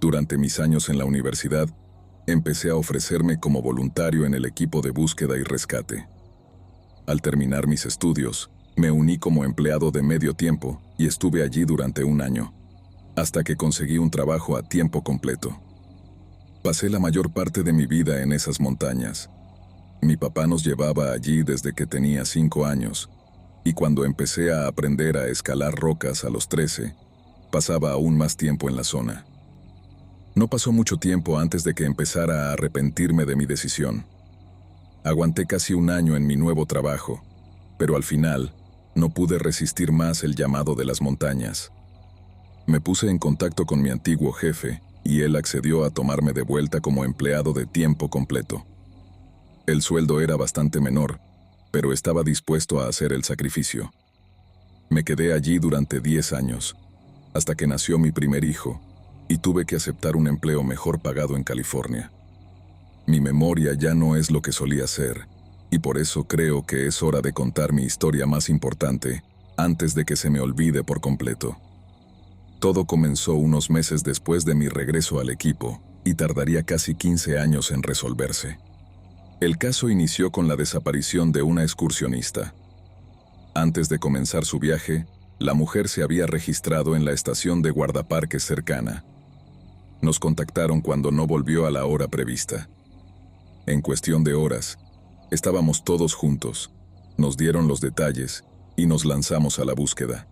Durante mis años en la universidad, empecé a ofrecerme como voluntario en el equipo de búsqueda y rescate. Al terminar mis estudios, me uní como empleado de medio tiempo y estuve allí durante un año, hasta que conseguí un trabajo a tiempo completo. Pasé la mayor parte de mi vida en esas montañas. Mi papá nos llevaba allí desde que tenía 5 años, y cuando empecé a aprender a escalar rocas a los 13, pasaba aún más tiempo en la zona. No pasó mucho tiempo antes de que empezara a arrepentirme de mi decisión. Aguanté casi un año en mi nuevo trabajo, pero al final no pude resistir más el llamado de las montañas. Me puse en contacto con mi antiguo jefe y él accedió a tomarme de vuelta como empleado de tiempo completo. El sueldo era bastante menor, pero estaba dispuesto a hacer el sacrificio. Me quedé allí durante 10 años, hasta que nació mi primer hijo, y tuve que aceptar un empleo mejor pagado en California. Mi memoria ya no es lo que solía ser, y por eso creo que es hora de contar mi historia más importante antes de que se me olvide por completo. Todo comenzó unos meses después de mi regreso al equipo, y tardaría casi 15 años en resolverse. El caso inició con la desaparición de una excursionista. Antes de comenzar su viaje, la mujer se había registrado en la estación de guardaparques cercana. Nos contactaron cuando no volvió a la hora prevista. En cuestión de horas, estábamos todos juntos, nos dieron los detalles y nos lanzamos a la búsqueda.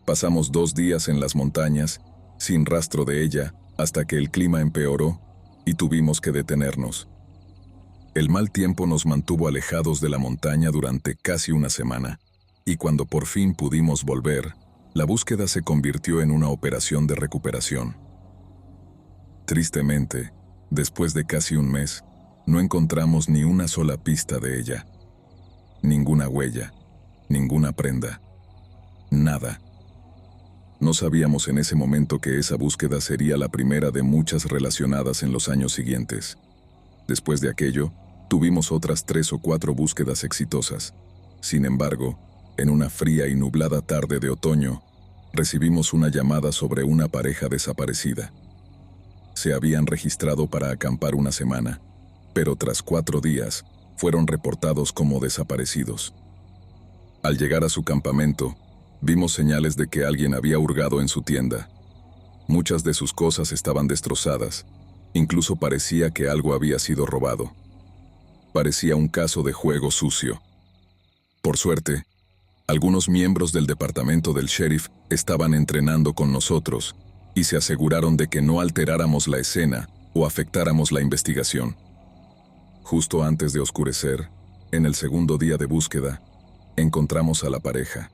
Pasamos 2 días en las montañas, sin rastro de ella, hasta que el clima empeoró y tuvimos que detenernos. El mal tiempo nos mantuvo alejados de la montaña durante casi una semana, y cuando por fin pudimos volver, la búsqueda se convirtió en una operación de recuperación. Tristemente, después de casi un mes, no encontramos ni una sola pista de ella. Ninguna huella, ninguna prenda, nada. No sabíamos en ese momento que esa búsqueda sería la primera de muchas relacionadas en los años siguientes. Después de aquello, tuvimos otras 3 o 4 búsquedas exitosas. Sin embargo, en una fría y nublada tarde de otoño, recibimos una llamada sobre una pareja desaparecida. Se habían registrado para acampar una semana, pero tras 4 días, fueron reportados como desaparecidos. Al llegar a su campamento, vimos señales de que alguien había hurgado en su tienda. Muchas de sus cosas estaban destrozadas, incluso parecía que algo había sido robado. Parecía un caso de juego sucio. Por suerte, algunos miembros del departamento del sheriff estaban entrenando con nosotros y se aseguraron de que no alteráramos la escena o afectáramos la investigación. Justo antes de oscurecer, en el segundo día de búsqueda, encontramos a la pareja.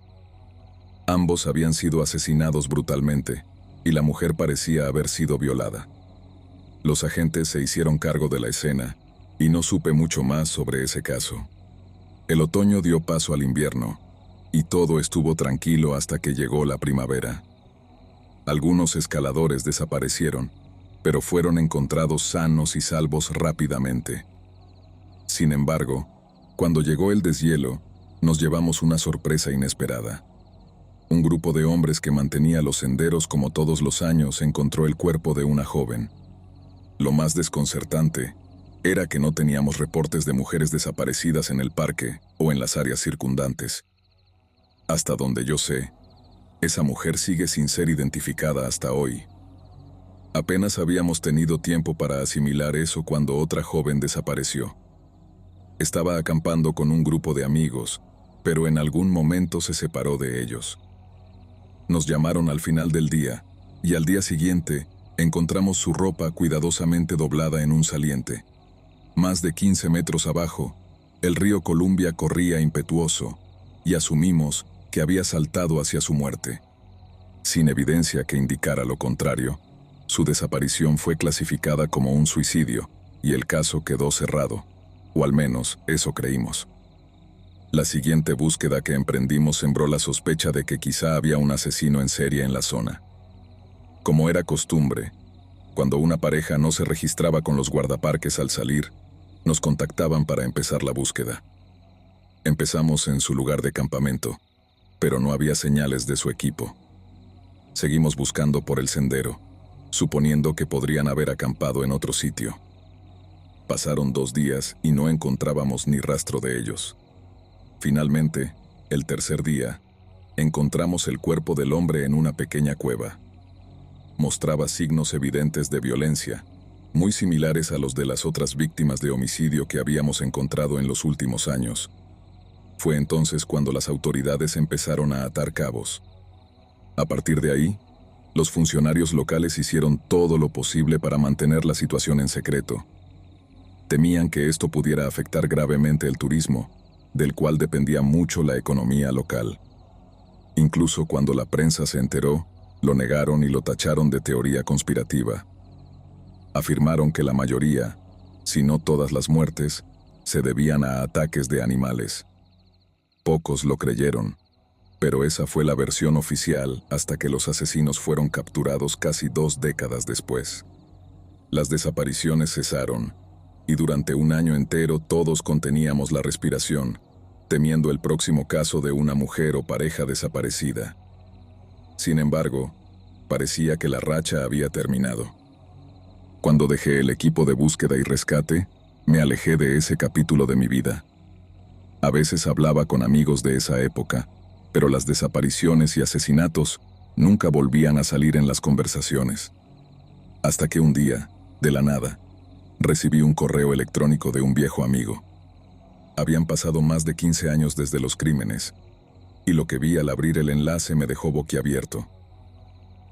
Ambos habían sido asesinados brutalmente y la mujer parecía haber sido violada. Los agentes se hicieron cargo de la escena y no supe mucho más sobre ese caso. El otoño dio paso al invierno y todo estuvo tranquilo hasta que llegó la primavera. Algunos escaladores desaparecieron, pero fueron encontrados sanos y salvos rápidamente. Sin embargo, cuando llegó el deshielo, nos llevamos una sorpresa inesperada. Un grupo de hombres que mantenía los senderos como todos los años encontró el cuerpo de una joven. Lo más desconcertante era que no teníamos reportes de mujeres desaparecidas en el parque o en las áreas circundantes. Hasta donde yo sé, esa mujer sigue sin ser identificada hasta hoy. Apenas habíamos tenido tiempo para asimilar eso cuando otra joven desapareció. Estaba acampando con un grupo de amigos, pero en algún momento se separó de ellos. Nos llamaron al final del día, y al día siguiente encontramos su ropa cuidadosamente doblada en un saliente. Más de 15 metros abajo, el río Columbia corría impetuoso, y asumimos que había saltado hacia su muerte. Sin evidencia que indicara lo contrario, su desaparición fue clasificada como un suicidio, y el caso quedó cerrado, o al menos eso creímos. La siguiente búsqueda que emprendimos sembró la sospecha de que quizá había un asesino en serie en la zona. Como era costumbre, cuando una pareja no se registraba con los guardaparques al salir, nos contactaban para empezar la búsqueda. Empezamos en su lugar de campamento, pero no había señales de su equipo. Seguimos buscando por el sendero, suponiendo que podrían haber acampado en otro sitio. Pasaron 2 días y no encontrábamos ni rastro de ellos. Finalmente, el tercer día, encontramos el cuerpo del hombre en una pequeña cueva. Mostraba signos evidentes de violencia, muy similares a los de las otras víctimas de homicidio que habíamos encontrado en los últimos años. Fue entonces cuando las autoridades empezaron a atar cabos. A partir de ahí, los funcionarios locales hicieron todo lo posible para mantener la situación en secreto. Temían que esto pudiera afectar gravemente el turismo, del cual dependía mucho la economía local. Incluso cuando la prensa se enteró, lo negaron y lo tacharon de teoría conspirativa. Afirmaron que la mayoría, si no todas las muertes, se debían a ataques de animales. Pocos lo creyeron, pero esa fue la versión oficial hasta que los asesinos fueron capturados casi 2 décadas después. Las desapariciones cesaron, y durante un año entero todos conteníamos la respiración, temiendo el próximo caso de una mujer o pareja desaparecida. Sin embargo, parecía que la racha había terminado. Cuando dejé el equipo de búsqueda y rescate, me alejé de ese capítulo de mi vida. A veces hablaba con amigos de esa época, pero las desapariciones y asesinatos nunca volvían a salir en las conversaciones. Hasta que un día, de la nada, recibí un correo electrónico de un viejo amigo. Habían pasado más de 15 años desde los crímenes, y lo que vi al abrir el enlace me dejó boquiabierto.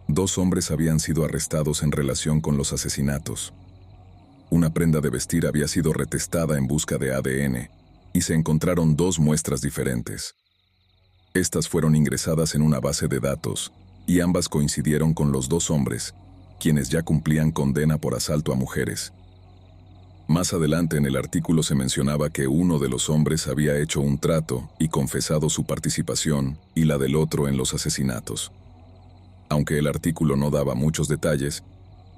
2 hombres habían sido arrestados en relación con los asesinatos. Una prenda de vestir había sido retestada en busca de ADN, y se encontraron 2 muestras diferentes. Estas fueron ingresadas en una base de datos, y ambas coincidieron con los 2 hombres, quienes ya cumplían condena por asalto a mujeres. Más adelante en el artículo se mencionaba que uno de los hombres había hecho un trato y confesado su participación, y la del otro en los asesinatos. Aunque el artículo no daba muchos detalles,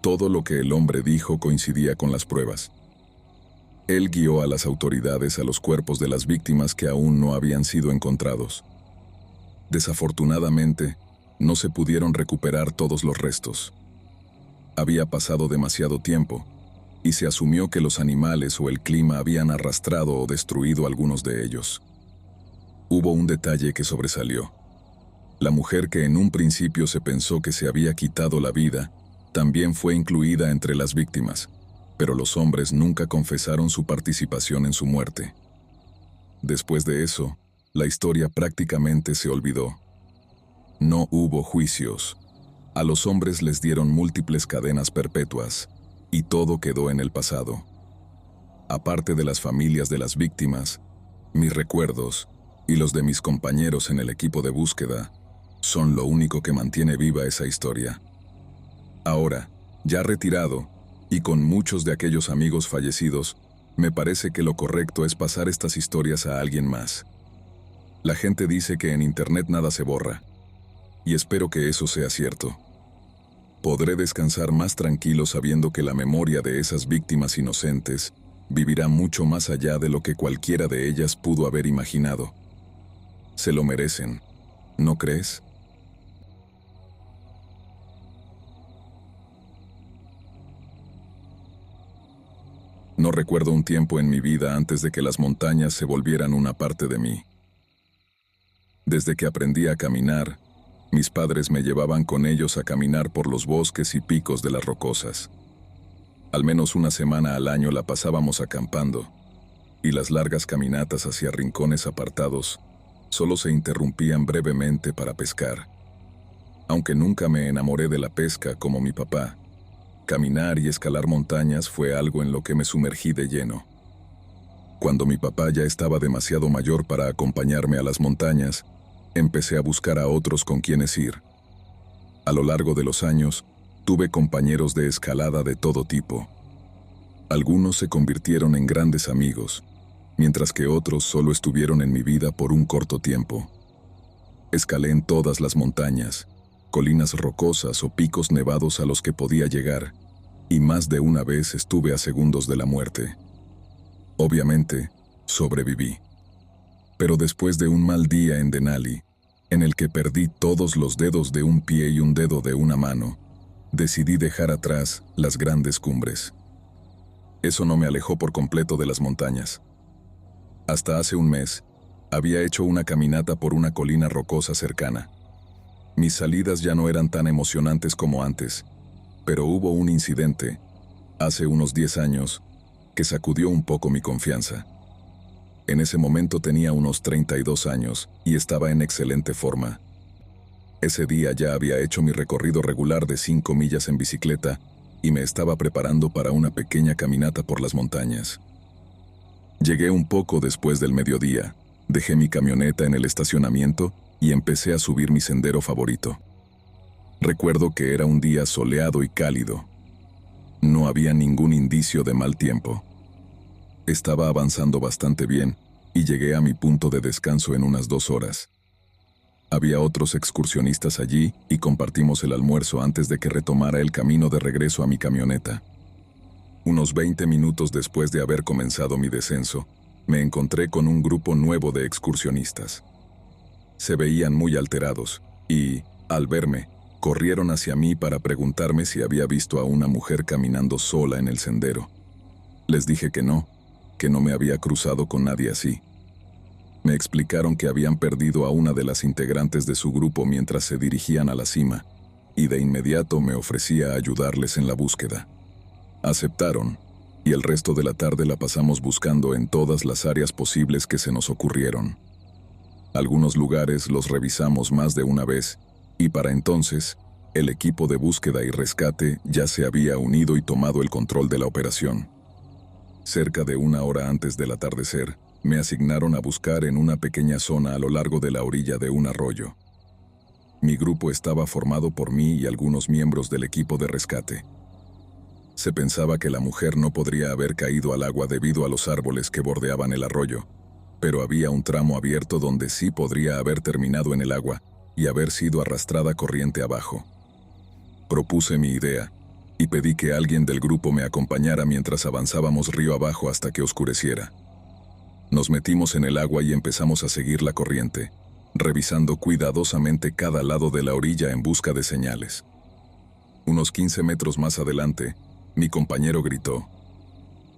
todo lo que el hombre dijo coincidía con las pruebas. Él guió a las autoridades a los cuerpos de las víctimas que aún no habían sido encontrados. Desafortunadamente, no se pudieron recuperar todos los restos. Había pasado demasiado tiempo, y se asumió que los animales o el clima habían arrastrado o destruido algunos de ellos. Hubo un detalle que sobresalió. La mujer que en un principio se pensó que se había quitado la vida, también fue incluida entre las víctimas, pero los hombres nunca confesaron su participación en su muerte. Después de eso, la historia prácticamente se olvidó. No hubo juicios. A los hombres les dieron múltiples cadenas perpetuas, y todo quedó en el pasado. Aparte de las familias de las víctimas, mis recuerdos, y los de mis compañeros en el equipo de búsqueda, son lo único que mantiene viva esa historia. Ahora, ya retirado, y con muchos de aquellos amigos fallecidos, me parece que lo correcto es pasar estas historias a alguien más. La gente dice que en Internet nada se borra, y espero que eso sea cierto. Podré descansar más tranquilo sabiendo que la memoria de esas víctimas inocentes vivirá mucho más allá de lo que cualquiera de ellas pudo haber imaginado. Se lo merecen, ¿no crees? No recuerdo un tiempo en mi vida antes de que las montañas se volvieran una parte de mí. Desde que aprendí a caminar, mis padres me llevaban con ellos a caminar por los bosques y picos de las Rocosas. Al menos una semana al año la pasábamos acampando, y las largas caminatas hacia rincones apartados solo se interrumpían brevemente para pescar. Aunque nunca me enamoré de la pesca como mi papá, caminar y escalar montañas fue algo en lo que me sumergí de lleno. Cuando mi papá ya estaba demasiado mayor para acompañarme a las montañas, empecé a buscar a otros con quienes ir. A lo largo de los años, tuve compañeros de escalada de todo tipo. Algunos se convirtieron en grandes amigos, mientras que otros solo estuvieron en mi vida por un corto tiempo. Escalé en todas las montañas, colinas rocosas o picos nevados a los que podía llegar, y más de una vez estuve a segundos de la muerte. Obviamente, sobreviví. Pero después de un mal día en Denali, en el que perdí todos los dedos de un pie y un dedo de una mano, decidí dejar atrás las grandes cumbres. Eso no me alejó por completo de las montañas. Hasta hace un mes, había hecho una caminata por una colina rocosa cercana. Mis salidas ya no eran tan emocionantes como antes, pero hubo un incidente, hace unos 10 años, que sacudió un poco mi confianza. En ese momento tenía unos 32 años y estaba en excelente forma. Ese día ya había hecho mi recorrido regular de 5 millas en bicicleta y me estaba preparando para una pequeña caminata por las montañas. Llegué un poco después del mediodía, dejé mi camioneta en el estacionamiento y empecé a subir mi sendero favorito. Recuerdo que era un día soleado y cálido. No había ningún indicio de mal tiempo. Estaba avanzando bastante bien y llegué a mi punto de descanso en unas 2 horas. Había otros excursionistas allí y compartimos el almuerzo antes de que retomara el camino de regreso a mi camioneta. Unos 20 minutos después de haber comenzado mi descenso, me encontré con un grupo nuevo de excursionistas. Se veían muy alterados y, al verme, corrieron hacia mí para preguntarme si había visto a una mujer caminando sola en el sendero. Les dije que no me había cruzado con nadie así. Me explicaron que habían perdido a una de las integrantes de su grupo mientras se dirigían a la cima, y de inmediato me ofrecía ayudarles en la búsqueda. Aceptaron, y el resto de la tarde la pasamos buscando en todas las áreas posibles que se nos ocurrieron. Algunos lugares los revisamos más de una vez, y para entonces, el equipo de búsqueda y rescate ya se había unido y tomado el control de la operación. Cerca de 1 hora antes del atardecer, me asignaron a buscar en una pequeña zona a lo largo de la orilla de un arroyo. Mi grupo estaba formado por mí y algunos miembros del equipo de rescate. Se pensaba que la mujer no podría haber caído al agua debido a los árboles que bordeaban el arroyo, pero había un tramo abierto donde sí podría haber terminado en el agua y haber sido arrastrada corriente abajo. Propuse mi idea y pedí que alguien del grupo me acompañara mientras avanzábamos río abajo hasta que oscureciera. Nos metimos en el agua y empezamos a seguir la corriente, revisando cuidadosamente cada lado de la orilla en busca de señales. Unos 15 metros más adelante, mi compañero gritó.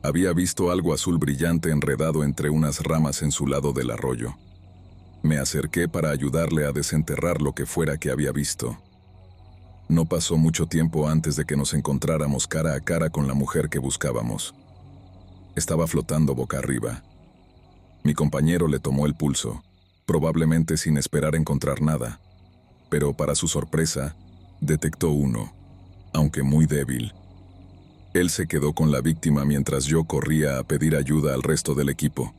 Había visto algo azul brillante enredado entre unas ramas en su lado del arroyo. Me acerqué para ayudarle a desenterrar lo que fuera que había visto. No pasó mucho tiempo antes de que nos encontráramos cara a cara con la mujer que buscábamos. Estaba flotando boca arriba. Mi compañero le tomó el pulso, probablemente sin esperar encontrar nada, pero para su sorpresa, detectó uno, aunque muy débil. Él se quedó con la víctima mientras yo corría a pedir ayuda al resto del equipo.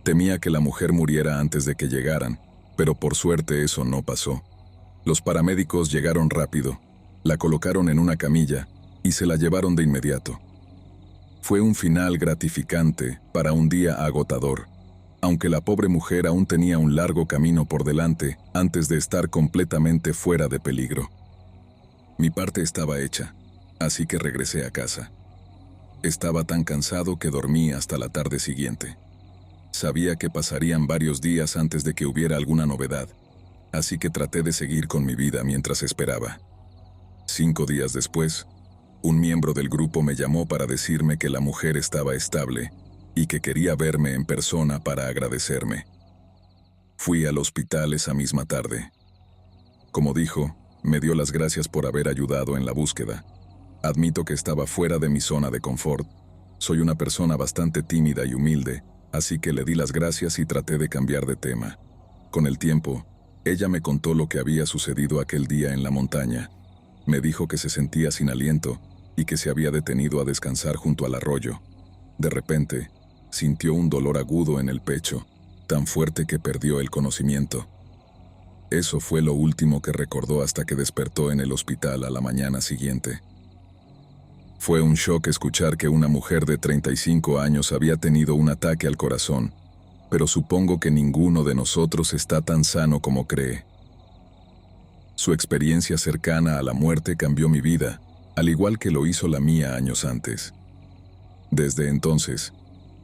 Temía que la mujer muriera antes de que llegaran, pero por suerte eso no pasó. Los paramédicos llegaron rápido, la colocaron en una camilla y se la llevaron de inmediato. Fue un final gratificante para un día agotador, aunque la pobre mujer aún tenía un largo camino por delante antes de estar completamente fuera de peligro. Mi parte estaba hecha, así que regresé a casa. Estaba tan cansado que dormí hasta la tarde siguiente. Sabía que pasarían varios días antes de que hubiera alguna novedad, así que traté de seguir con mi vida mientras esperaba. 5 días después, un miembro del grupo me llamó para decirme que la mujer estaba estable y que quería verme en persona para agradecerme. Fui al hospital esa misma tarde. Como dijo, me dio las gracias por haber ayudado en la búsqueda. Admito que estaba fuera de mi zona de confort. Soy una persona bastante tímida y humilde, así que le di las gracias y traté de cambiar de tema. Con el tiempo, ella me contó lo que había sucedido aquel día en la montaña. Me dijo que se sentía sin aliento y que se había detenido a descansar junto al arroyo. De repente, sintió un dolor agudo en el pecho, tan fuerte que perdió el conocimiento. Eso fue lo último que recordó hasta que despertó en el hospital a la mañana siguiente. Fue un shock escuchar que una mujer de 35 años había tenido un ataque al corazón, pero supongo que ninguno de nosotros está tan sano como cree. Su experiencia cercana a la muerte cambió mi vida, al igual que lo hizo la mía años antes. Desde entonces,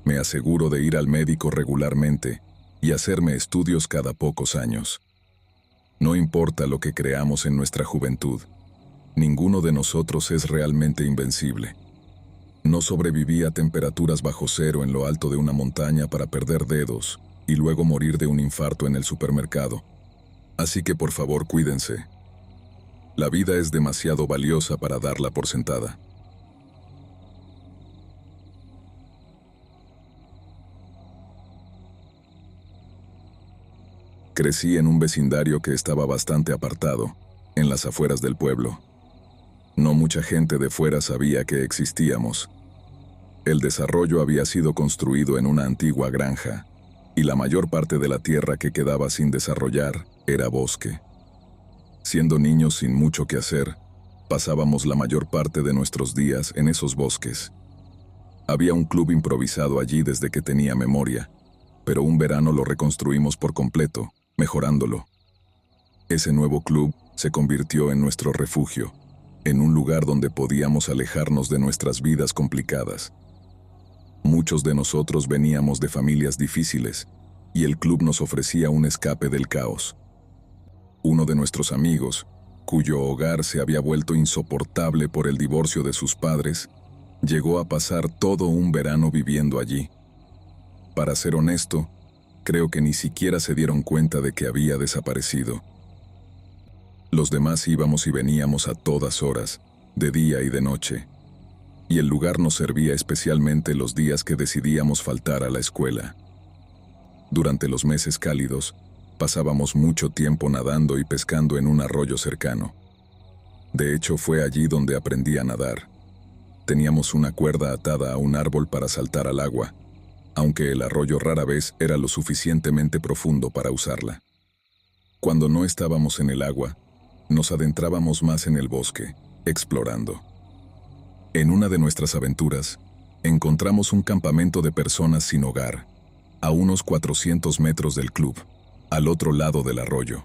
me aseguro de ir al médico regularmente y hacerme estudios cada pocos años. No importa lo que creamos en nuestra juventud, Ninguno de nosotros es realmente invencible. No sobreviví a temperaturas bajo cero en lo alto de una montaña para perder dedos y luego morir de un infarto en el supermercado. Así que por favor cuídense. La vida es demasiado valiosa para darla por sentada. Crecí en un vecindario que estaba bastante apartado, en las afueras del pueblo. No mucha gente de fuera sabía que existíamos. El desarrollo había sido construido en una antigua granja, y la mayor parte de la tierra que quedaba sin desarrollar era bosque. Siendo niños sin mucho que hacer, pasábamos la mayor parte de nuestros días en esos bosques. Había un club improvisado allí desde que tenía memoria, pero un verano lo reconstruimos por completo, mejorándolo. Ese nuevo club se convirtió en nuestro refugio, en un lugar donde podíamos alejarnos de nuestras vidas complicadas. Muchos de nosotros veníamos de familias difíciles, y el club nos ofrecía un escape del caos. Uno de nuestros amigos, cuyo hogar se había vuelto insoportable por el divorcio de sus padres, llegó a pasar todo un verano viviendo allí. Para ser honesto, creo que ni siquiera se dieron cuenta de que había desaparecido. Los demás íbamos y veníamos a todas horas, de día y de noche, y el lugar nos servía especialmente los días que decidíamos faltar a la escuela. Durante los meses cálidos, pasábamos mucho tiempo nadando y pescando en un arroyo cercano. De hecho, fue allí donde aprendí a nadar. Teníamos una cuerda atada a un árbol para saltar al agua, aunque el arroyo rara vez era lo suficientemente profundo para usarla. Cuando no estábamos en el agua, nos adentrábamos más en el bosque, explorando. En una de nuestras aventuras, encontramos un campamento de personas sin hogar, a unos 400 metros del club, al otro lado del arroyo.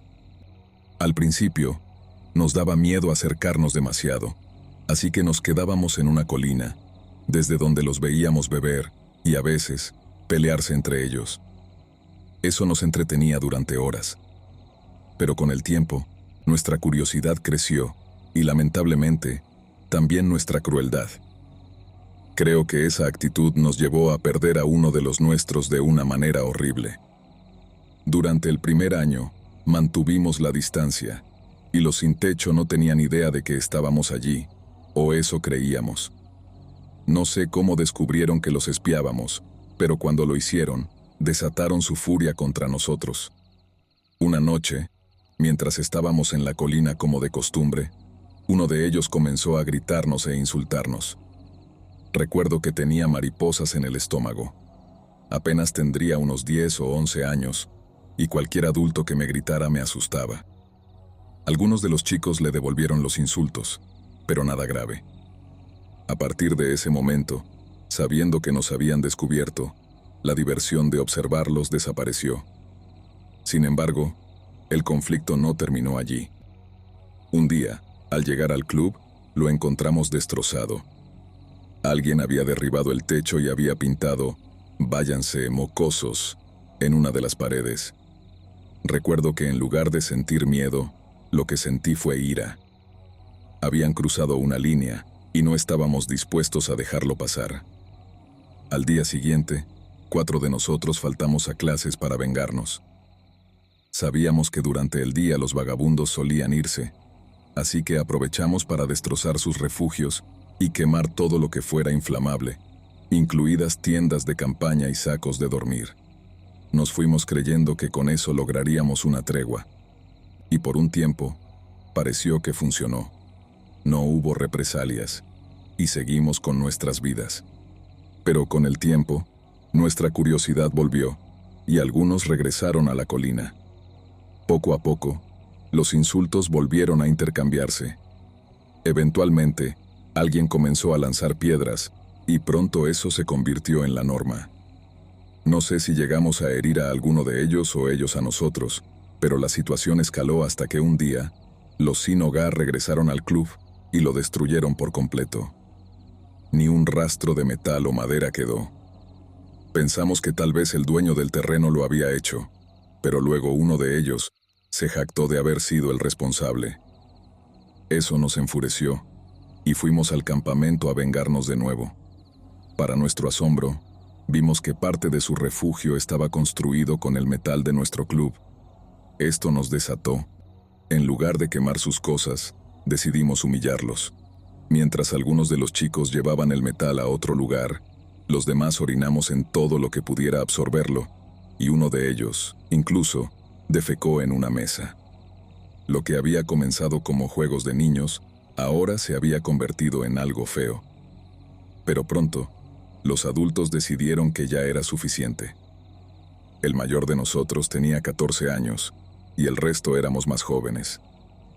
Al principio, nos daba miedo acercarnos demasiado, así que nos quedábamos en una colina, desde donde los veíamos beber y a veces pelearse entre ellos. Eso nos entretenía durante horas. Pero con el tiempo, nuestra curiosidad creció y lamentablemente, también nuestra crueldad. Creo que esa actitud nos llevó a perder a uno de los nuestros de una manera horrible. Durante el primer año, mantuvimos la distancia, y los sin techo no tenían idea de que estábamos allí, o eso creíamos. No sé cómo descubrieron que los espiábamos, pero cuando lo hicieron, desataron su furia contra nosotros. Una noche, mientras estábamos en la colina como de costumbre, uno de ellos comenzó a gritarnos e insultarnos. Recuerdo que tenía mariposas en el estómago. Apenas tendría unos 10 o 11 años, y cualquier adulto que me gritara me asustaba. Algunos de los chicos le devolvieron los insultos, pero nada grave. A partir de ese momento, sabiendo que nos habían descubierto, la diversión de observarlos desapareció. Sin embargo, el conflicto no terminó allí. Un día, al llegar al club, lo encontramos destrozado. Alguien había derribado el techo y había pintado "Váyanse, mocosos" en una de las paredes. Recuerdo que en lugar de sentir miedo, lo que sentí fue ira. Habían cruzado una línea y no estábamos dispuestos a dejarlo pasar. Al día siguiente, 4 de nosotros faltamos a clases para vengarnos. Sabíamos que durante el día los vagabundos solían irse, así que aprovechamos para destrozar sus refugios y quemar todo lo que fuera inflamable, incluidas tiendas de campaña y sacos de dormir. Nos fuimos creyendo que con eso lograríamos una tregua, y por un tiempo, pareció que funcionó. No hubo represalias, y seguimos con nuestras vidas. Pero con el tiempo, nuestra curiosidad volvió, y algunos regresaron a la colina. Poco a poco, los insultos volvieron a intercambiarse. Eventualmente, alguien comenzó a lanzar piedras, y pronto eso se convirtió en la norma. No sé si llegamos a herir a alguno de ellos o ellos a nosotros, pero la situación escaló hasta que un día, los sin hogar regresaron al club y lo destruyeron por completo. Ni un rastro de metal o madera quedó. Pensamos que tal vez el dueño del terreno lo había hecho, pero luego uno de ellos se jactó de haber sido el responsable. Eso nos enfureció, y fuimos al campamento a vengarnos de nuevo. Para nuestro asombro, vimos que parte de su refugio estaba construido con el metal de nuestro club. Esto nos desató. En lugar de quemar sus cosas, decidimos humillarlos. Mientras algunos de los chicos llevaban el metal a otro lugar, los demás orinamos en todo lo que pudiera absorberlo, y uno de ellos, incluso, defecó en una mesa. Lo que había comenzado como juegos de niños, ahora se había convertido en algo feo. Pero pronto, los adultos decidieron que ya era suficiente. El mayor de nosotros tenía 14 años, y el resto éramos más jóvenes.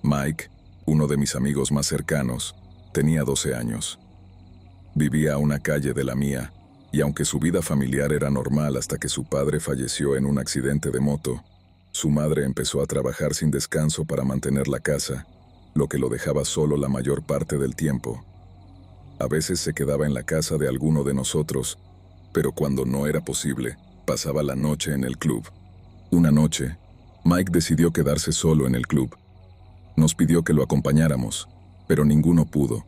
Mike, uno de mis amigos más cercanos, tenía 12 años. Vivía a una calle de la mía, y aunque su vida familiar era normal hasta que su padre falleció en un accidente de moto, su madre empezó a trabajar sin descanso para mantener la casa, lo que lo dejaba solo la mayor parte del tiempo. A veces se quedaba en la casa de alguno de nosotros, pero cuando no era posible, pasaba la noche en el club. Una noche, Mike decidió quedarse solo en el club. Nos pidió que lo acompañáramos, pero ninguno pudo.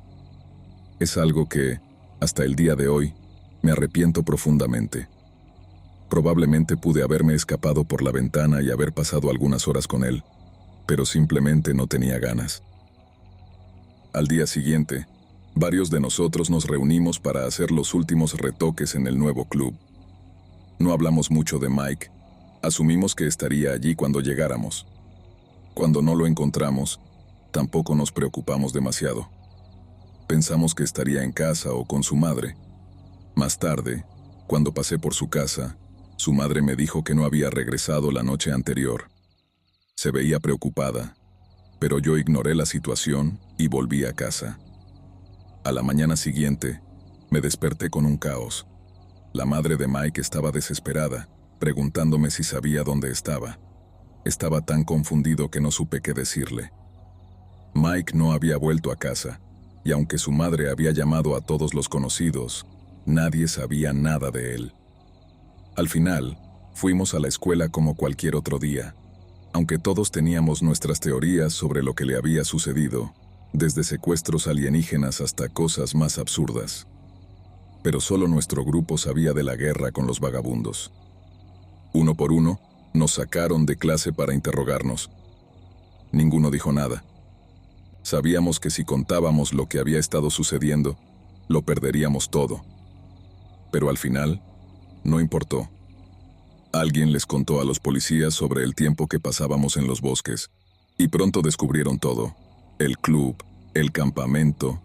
Es algo que, hasta el día de hoy, me arrepiento profundamente. Probablemente pude haberme escapado por la ventana y haber pasado algunas horas con él, pero simplemente no tenía ganas. Al día siguiente, varios de nosotros nos reunimos para hacer los últimos retoques en el nuevo club. No hablamos mucho de Mike, asumimos que estaría allí cuando llegáramos. Cuando no lo encontramos, tampoco nos preocupamos demasiado. Pensamos que estaría en casa o con su madre. Más tarde, cuando pasé por su casa, su madre me dijo que no había regresado la noche anterior. Se veía preocupada, pero yo ignoré la situación y volví a casa. A la mañana siguiente, me desperté con un caos. La madre de Mike estaba desesperada, preguntándome si sabía dónde estaba. Estaba tan confundido que no supe qué decirle. Mike no había vuelto a casa, y aunque su madre había llamado a todos los conocidos, nadie sabía nada de él. Al final, fuimos a la escuela como cualquier otro día, aunque todos teníamos nuestras teorías sobre lo que le había sucedido, desde secuestros alienígenas hasta cosas más absurdas. Pero solo nuestro grupo sabía de la guerra con los vagabundos. Uno por uno, nos sacaron de clase para interrogarnos. Ninguno dijo nada. Sabíamos que si contábamos lo que había estado sucediendo, lo perderíamos todo. Pero al final, no importó. Alguien les contó a los policías sobre el tiempo que pasábamos en los bosques, y pronto descubrieron todo. El club, el campamento,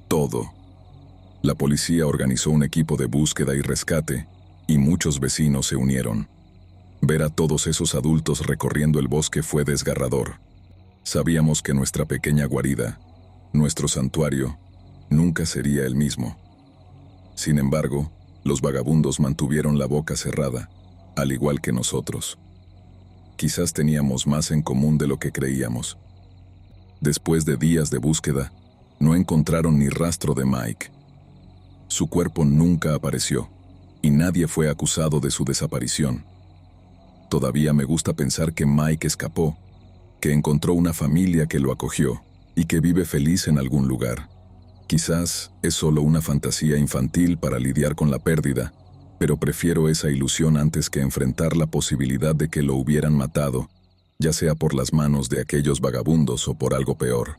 todo. La policía organizó un equipo de búsqueda y rescate, y muchos vecinos se unieron. Ver a todos esos adultos recorriendo el bosque fue desgarrador. Sabíamos que nuestra pequeña guarida, nuestro santuario, nunca sería el mismo. Sin embargo, los vagabundos mantuvieron la boca cerrada, al igual que nosotros. Quizás teníamos más en común de lo que creíamos. Después de días de búsqueda, no encontraron ni rastro de Mike. Su cuerpo nunca apareció, y nadie fue acusado de su desaparición. Todavía me gusta pensar que Mike escapó, que encontró una familia que lo acogió, y que vive feliz en algún lugar. Quizás es solo una fantasía infantil para lidiar con la pérdida, pero prefiero esa ilusión antes que enfrentar la posibilidad de que lo hubieran matado, ya sea por las manos de aquellos vagabundos o por algo peor.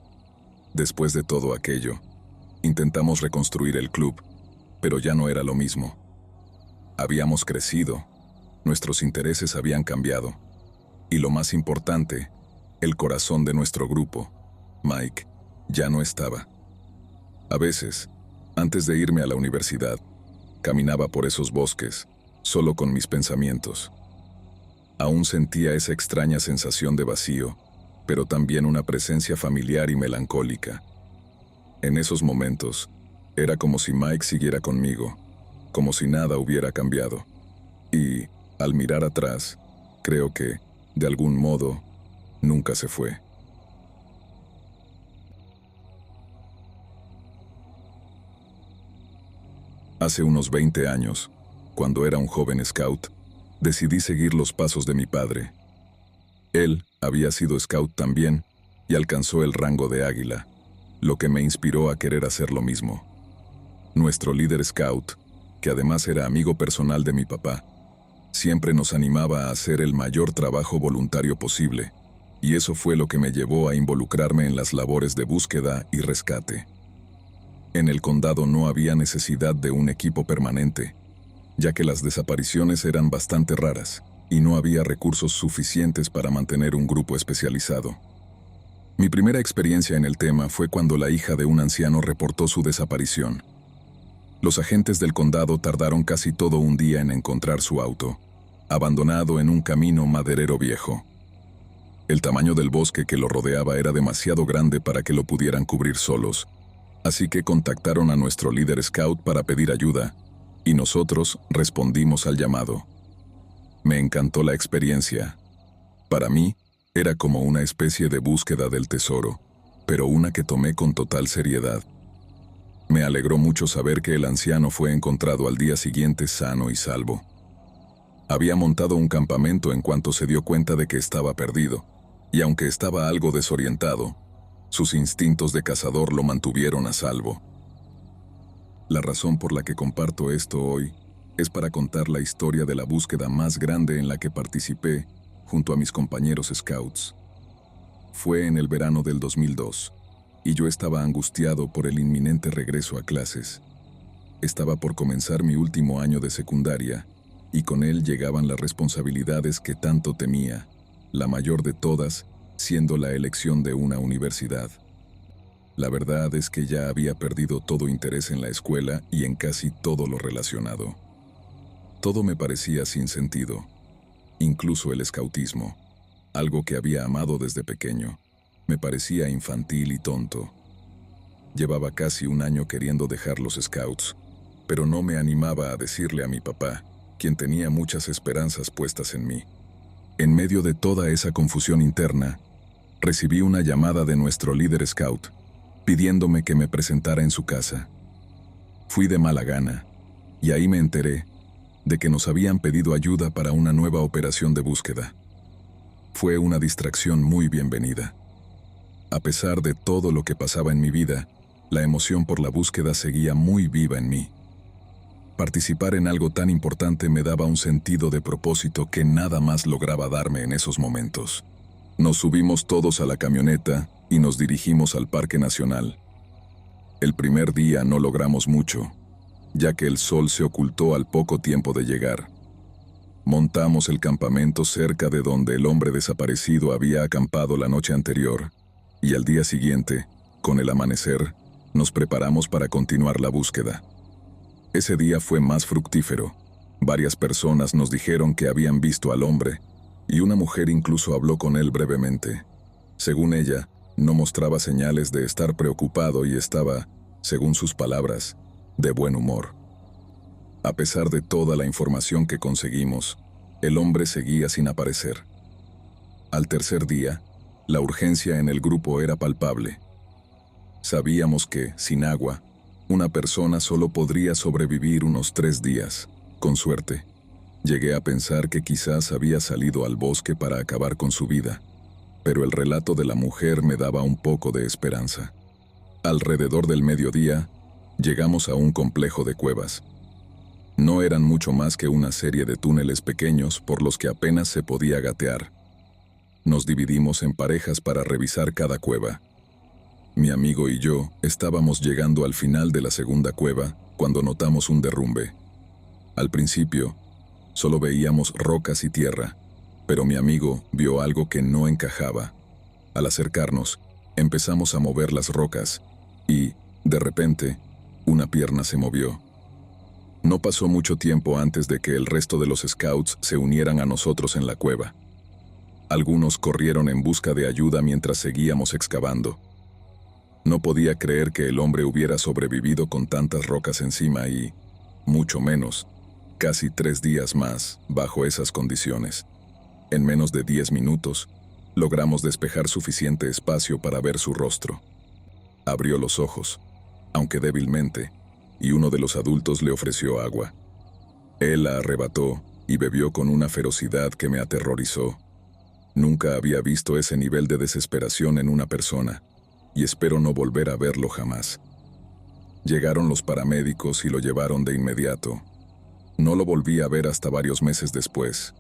Después de todo aquello, intentamos reconstruir el club, pero ya no era lo mismo. Habíamos crecido, nuestros intereses habían cambiado, y lo más importante, el corazón de nuestro grupo, Mike, ya no estaba. A veces, antes de irme a la universidad, caminaba por esos bosques, solo con mis pensamientos. Aún sentía esa extraña sensación de vacío, pero también una presencia familiar y melancólica. En esos momentos, era como si Mike siguiera conmigo, como si nada hubiera cambiado. Y, al mirar atrás, creo que, de algún modo, nunca se fue. Hace unos 20 años, cuando era un joven scout, decidí seguir los pasos de mi padre. Él había sido scout también y alcanzó el rango de águila. lo que me inspiró a querer hacer lo mismo. Nuestro líder scout, que además era amigo personal de mi papá, siempre nos animaba a hacer el mayor trabajo voluntario posible, y eso fue lo que me llevó a involucrarme en las labores de búsqueda y rescate. En el condado no había necesidad de un equipo permanente, ya que las desapariciones eran bastante raras, y no había recursos suficientes para mantener un grupo especializado. Mi primera experiencia en el tema fue cuando la hija de un anciano reportó su desaparición. Los agentes del condado tardaron casi todo un día en encontrar su auto, abandonado en un camino maderero viejo. El tamaño del bosque que lo rodeaba era demasiado grande para que lo pudieran cubrir solos, así que contactaron a nuestro líder scout para pedir ayuda, y nosotros respondimos al llamado. Me encantó la experiencia. Para mí, era como una especie de búsqueda del tesoro, pero una que tomé con total seriedad. Me alegró mucho saber que el anciano fue encontrado al día siguiente sano y salvo. Había montado un campamento en cuanto se dio cuenta de que estaba perdido, y aunque estaba algo desorientado, sus instintos de cazador lo mantuvieron a salvo. La razón por la que comparto esto hoy es para contar la historia de la búsqueda más grande en la que participé junto a mis compañeros scouts. Fue en el verano del 2002, y yo estaba angustiado por el inminente regreso a clases. Estaba por comenzar mi último año de secundaria, y con él llegaban las responsabilidades que tanto temía, la mayor de todas siendo la elección de una universidad. La verdad es que ya había perdido todo interés en la escuela y en casi todo lo relacionado. Todo me parecía sin sentido, incluso el escautismo, algo que había amado desde pequeño. Me parecía infantil y tonto. Llevaba casi un año queriendo dejar los scouts, pero no me animaba a decirle a mi papá, quien tenía muchas esperanzas puestas en mí. En medio de toda esa confusión interna, recibí una llamada de nuestro líder scout, pidiéndome que me presentara en su casa. Fui de mala gana, y ahí me enteré de que nos habían pedido ayuda para una nueva operación de búsqueda. Fue una distracción muy bienvenida. A pesar de todo lo que pasaba en mi vida, la emoción por la búsqueda seguía muy viva en mí. Participar en algo tan importante me daba un sentido de propósito que nada más lograba darme en esos momentos. Nos subimos todos a la camioneta y nos dirigimos al Parque Nacional. El primer día no logramos mucho, ya que el sol se ocultó al poco tiempo de llegar. Montamos el campamento cerca de donde el hombre desaparecido había acampado la noche anterior, y al día siguiente, con el amanecer, nos preparamos para continuar la búsqueda. Ese día fue más fructífero. Varias personas nos dijeron que habían visto al hombre, y una mujer incluso habló con él brevemente. Según ella, no mostraba señales de estar preocupado y estaba, según sus palabras, de buen humor. A pesar de toda la información que conseguimos, el hombre seguía sin aparecer. Al tercer día, la urgencia en el grupo era palpable. Sabíamos que, sin agua, una persona solo podría sobrevivir unos 3 días, con suerte. Llegué a pensar que quizás había salido al bosque para acabar con su vida, pero el relato de la mujer me daba un poco de esperanza. Alrededor del mediodía, llegamos a un complejo de cuevas. No eran mucho más que una serie de túneles pequeños por los que apenas se podía gatear. Nos dividimos en parejas para revisar cada cueva. Mi amigo y yo estábamos llegando al final de la segunda cueva cuando notamos un derrumbe. Al principio, solo veíamos rocas y tierra, pero mi amigo vio algo que no encajaba. Al acercarnos, empezamos a mover las rocas y, de repente, una pierna se movió. No pasó mucho tiempo antes de que el resto de los scouts se unieran a nosotros en la cueva. Algunos corrieron en busca de ayuda mientras seguíamos excavando. No podía creer que el hombre hubiera sobrevivido con tantas rocas encima y, mucho menos, casi 3 días más bajo esas condiciones. En menos de 10 minutos, logramos despejar suficiente espacio para ver su rostro. Abrió los ojos, aunque débilmente, y uno de los adultos le ofreció agua. Él la arrebató y bebió con una ferocidad que me aterrorizó. Nunca había visto ese nivel de desesperación en una persona, y espero no volver a verlo jamás. Llegaron los paramédicos y lo llevaron de inmediato. No lo volví a ver hasta varios meses después.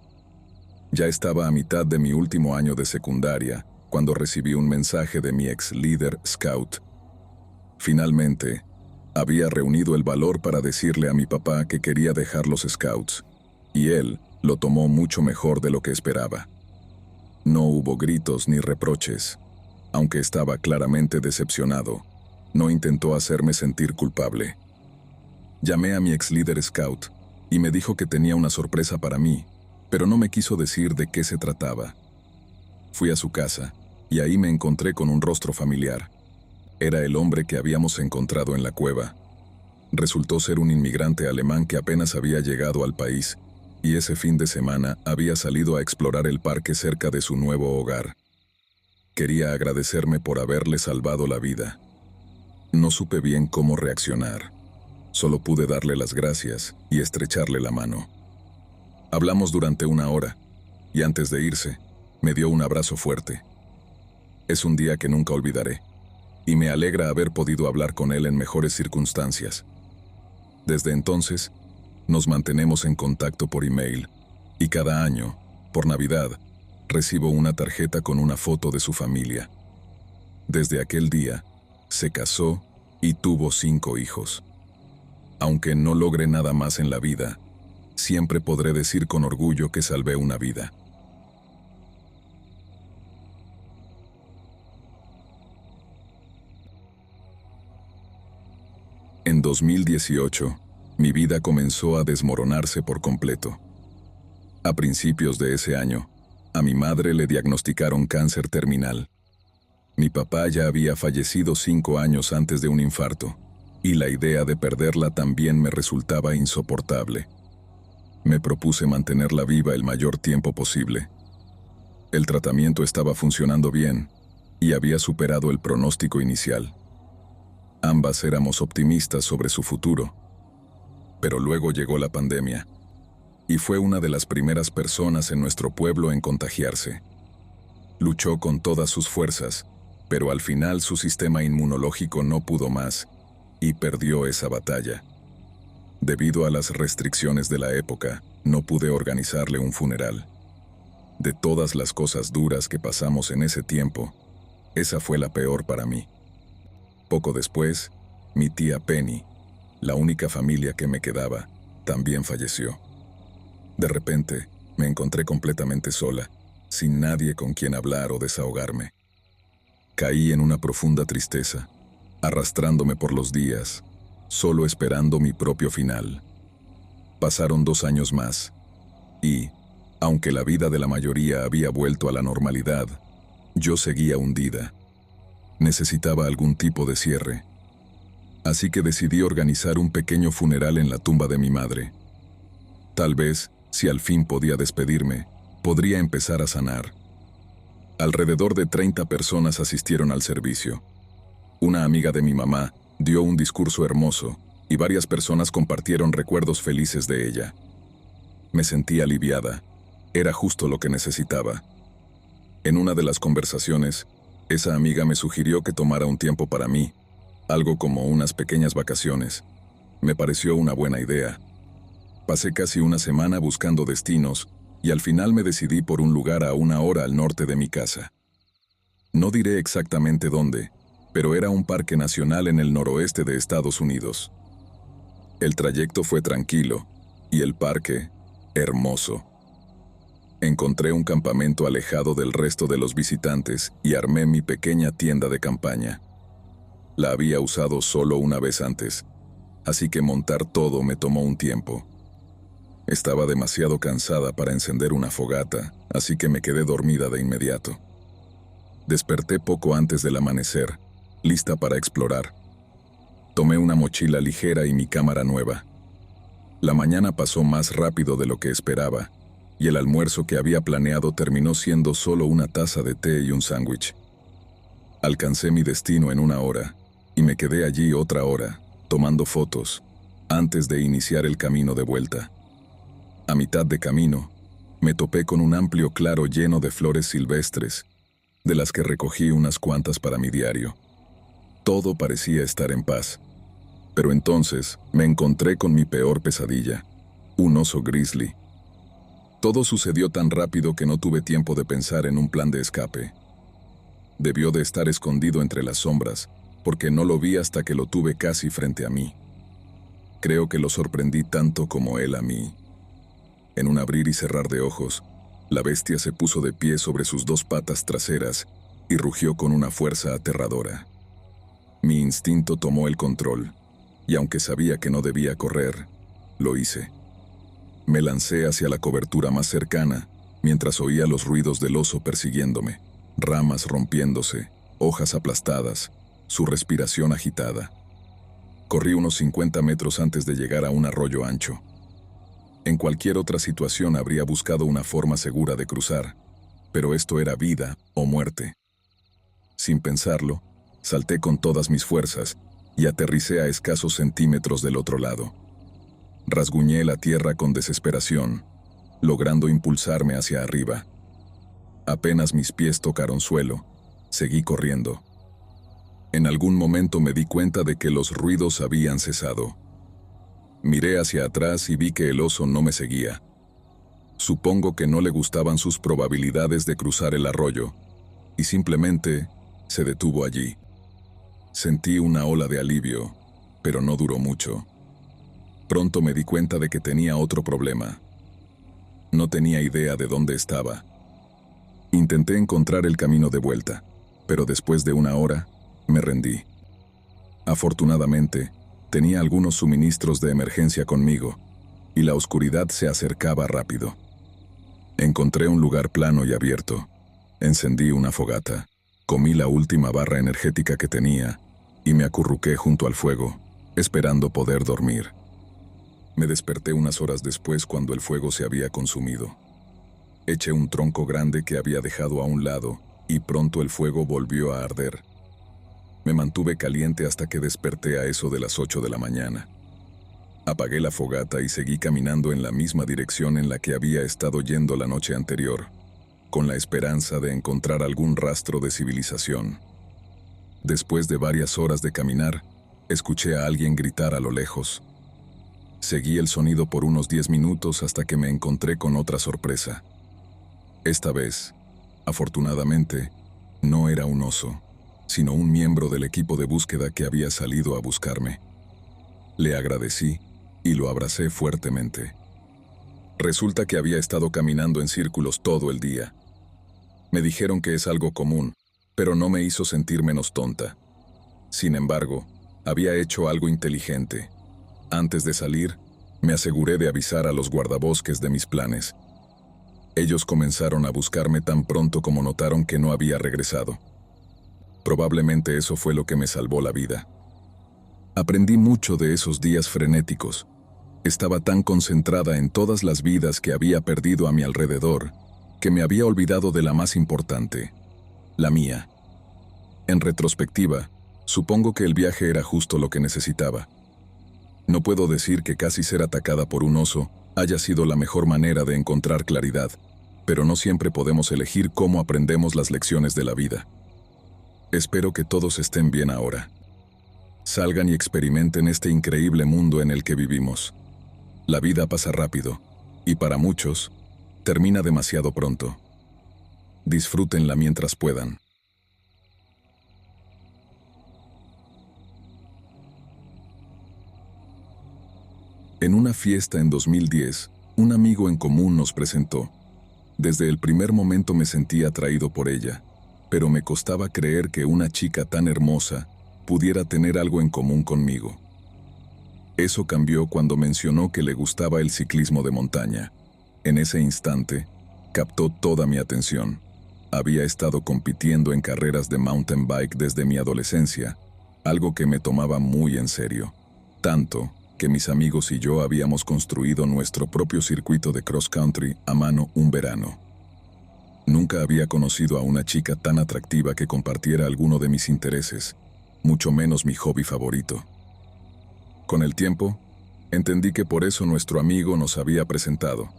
Ya estaba a mitad de mi último año de secundaria cuando recibí un mensaje de mi ex líder scout. Finalmente, había reunido el valor para decirle a mi papá que quería dejar los scouts, y él lo tomó mucho mejor de lo que esperaba. No hubo gritos ni reproches. Aunque estaba claramente decepcionado, no intentó hacerme sentir culpable. Llamé a mi ex líder scout y me dijo que tenía una sorpresa para mí, pero no me quiso decir de qué se trataba. Fui a su casa y ahí me encontré con un rostro familiar. Era el hombre que habíamos encontrado en la cueva. Resultó ser un inmigrante alemán que apenas había llegado al país y ese fin de semana había salido a explorar el parque cerca de su nuevo hogar. Quería agradecerme por haberle salvado la vida. No supe bien cómo reaccionar. Solo pude darle las gracias y estrecharle la mano. Hablamos durante 1 hora, y antes de irse, me dio un abrazo fuerte. Es un día que nunca olvidaré, y me alegra haber podido hablar con él en mejores circunstancias. Desde entonces, nos mantenemos en contacto por email, y cada año, por Navidad, recibo una tarjeta con una foto de su familia. Desde aquel día, se casó y tuvo 5 hijos. Aunque no logre nada más en la vida, siempre podré decir con orgullo que salvé una vida. En 2018, mi vida comenzó a desmoronarse por completo. A principios de ese año, a mi madre le diagnosticaron cáncer terminal. Mi papá ya había fallecido 5 años antes de un infarto, y la idea de perderla también me resultaba insoportable. Me propuse mantenerla viva el mayor tiempo posible. El tratamiento estaba funcionando bien, y había superado el pronóstico inicial. Ambas éramos optimistas sobre su futuro. Pero luego llegó la pandemia, y fue una de las primeras personas en nuestro pueblo en contagiarse. Luchó con todas sus fuerzas, pero al final su sistema inmunológico no pudo más, y perdió esa batalla. Debido a las restricciones de la época, no pude organizarle un funeral. De todas las cosas duras que pasamos en ese tiempo, esa fue la peor para mí. Poco después, mi tía Penny, la única familia que me quedaba, también falleció. De repente, me encontré completamente sola, sin nadie con quien hablar o desahogarme. Caí en una profunda tristeza, arrastrándome por los días, solo esperando mi propio final. Pasaron 2 años más, y, aunque la vida de la mayoría había vuelto a la normalidad, yo seguía hundida. Necesitaba algún tipo de cierre. Así que decidí organizar un pequeño funeral en la tumba de mi madre. Tal vez, si al fin podía despedirme, podría empezar a sanar. Alrededor de 30 personas asistieron al servicio. Una amiga de mi mamá dio un discurso hermoso, y varias personas compartieron recuerdos felices de ella. Me sentí aliviada. Era justo lo que necesitaba. En una de las conversaciones, esa amiga me sugirió que tomara un tiempo para mí, algo como unas pequeñas vacaciones. Me pareció una buena idea. Pasé casi una semana buscando destinos, y al final me decidí por un lugar a 1 hora al norte de mi casa. No diré exactamente dónde, pero era un parque nacional en el noroeste de Estados Unidos. El trayecto fue tranquilo, y el parque, hermoso. Encontré un campamento alejado del resto de los visitantes y armé mi pequeña tienda de campaña. La había usado solo una vez antes, así que montar todo me tomó un tiempo. Estaba demasiado cansada para encender una fogata, así que me quedé dormida de inmediato. Desperté poco antes del amanecer, lista para explorar. Tomé una mochila ligera y mi cámara nueva. La mañana pasó más rápido de lo que esperaba, y el almuerzo que había planeado terminó siendo solo una taza de té y un sándwich. Alcancé mi destino en 1 hora, y me quedé allí otra hora, tomando fotos, antes de iniciar el camino de vuelta. A mitad de camino, me topé con un amplio claro lleno de flores silvestres, de las que recogí unas cuantas para mi diario. Todo parecía estar en paz. Pero entonces me encontré con mi peor pesadilla, un oso grizzly. Todo sucedió tan rápido que no tuve tiempo de pensar en un plan de escape. Debió de estar escondido entre las sombras, porque no lo vi hasta que lo tuve casi frente a mí. Creo que lo sorprendí tanto como él a mí. En un abrir y cerrar de ojos, la bestia se puso de pie sobre sus dos patas traseras y rugió con una fuerza aterradora. Mi instinto tomó el control, y aunque sabía que no debía correr, lo hice. Me lancé hacia la cobertura más cercana, mientras oía los ruidos del oso persiguiéndome, ramas rompiéndose, hojas aplastadas, su respiración agitada. Corrí unos 50 metros antes de llegar a un arroyo ancho. En cualquier otra situación habría buscado una forma segura de cruzar, pero esto era vida o muerte. Sin pensarlo, salté con todas mis fuerzas y aterricé a escasos centímetros del otro lado. Rasguñé la tierra con desesperación, logrando impulsarme hacia arriba. Apenas mis pies tocaron suelo, seguí corriendo. En algún momento me di cuenta de que los ruidos habían cesado. Miré hacia atrás y vi que el oso no me seguía. Supongo que no le gustaban sus probabilidades de cruzar el arroyo, y simplemente se detuvo allí. Sentí una ola de alivio, pero no duró mucho. Pronto me di cuenta de que tenía otro problema. No tenía idea de dónde estaba. Intenté encontrar el camino de vuelta, pero después de una hora, me rendí. Afortunadamente, tenía algunos suministros de emergencia conmigo, y la oscuridad se acercaba rápido. Encontré un lugar plano y abierto. Encendí una fogata, comí la última barra energética que tenía, y me acurruqué junto al fuego, esperando poder dormir. Me desperté unas horas después cuando el fuego se había consumido. Eché un tronco grande que había dejado a un lado, y pronto el fuego volvió a arder. Me mantuve caliente hasta que desperté a eso de las 8 de la mañana. Apagué la fogata y seguí caminando en la misma dirección en la que había estado yendo la noche anterior, con la esperanza de encontrar algún rastro de civilización. Después de varias horas de caminar, escuché a alguien gritar a lo lejos. Seguí el sonido por unos 10 minutos hasta que me encontré con otra sorpresa. Esta vez, afortunadamente, no era un oso, sino un miembro del equipo de búsqueda que había salido a buscarme. Le agradecí y lo abracé fuertemente. Resulta que había estado caminando en círculos todo el día. Me dijeron que es algo común, pero no me hizo sentir menos tonta. Sin embargo, había hecho algo inteligente. Antes de salir, me aseguré de avisar a los guardabosques de mis planes. Ellos comenzaron a buscarme tan pronto como notaron que no había regresado. Probablemente eso fue lo que me salvó la vida. Aprendí mucho de esos días frenéticos. Estaba tan concentrada en todas las vidas que había perdido a mi alrededor, que me había olvidado de la más importante, la mía. En retrospectiva, supongo que el viaje era justo lo que necesitaba. No puedo decir que casi ser atacada por un oso haya sido la mejor manera de encontrar claridad, pero no siempre podemos elegir cómo aprendemos las lecciones de la vida. Espero que todos estén bien ahora. Salgan y experimenten este increíble mundo en el que vivimos. La vida pasa rápido, y para muchos, termina demasiado pronto. Disfrútenla mientras puedan. En una fiesta en 2010, un amigo en común nos presentó. Desde el primer momento me sentí atraído por ella, pero me costaba creer que una chica tan hermosa pudiera tener algo en común conmigo. Eso cambió cuando mencionó que le gustaba el ciclismo de montaña. En ese instante, captó toda mi atención. Había estado compitiendo en carreras de mountain bike desde mi adolescencia, algo que me tomaba muy en serio. Tanto que mis amigos y yo habíamos construido nuestro propio circuito de cross country a mano un verano. Nunca había conocido a una chica tan atractiva que compartiera alguno de mis intereses, mucho menos mi hobby favorito. Con el tiempo, entendí que por eso nuestro amigo nos había presentado.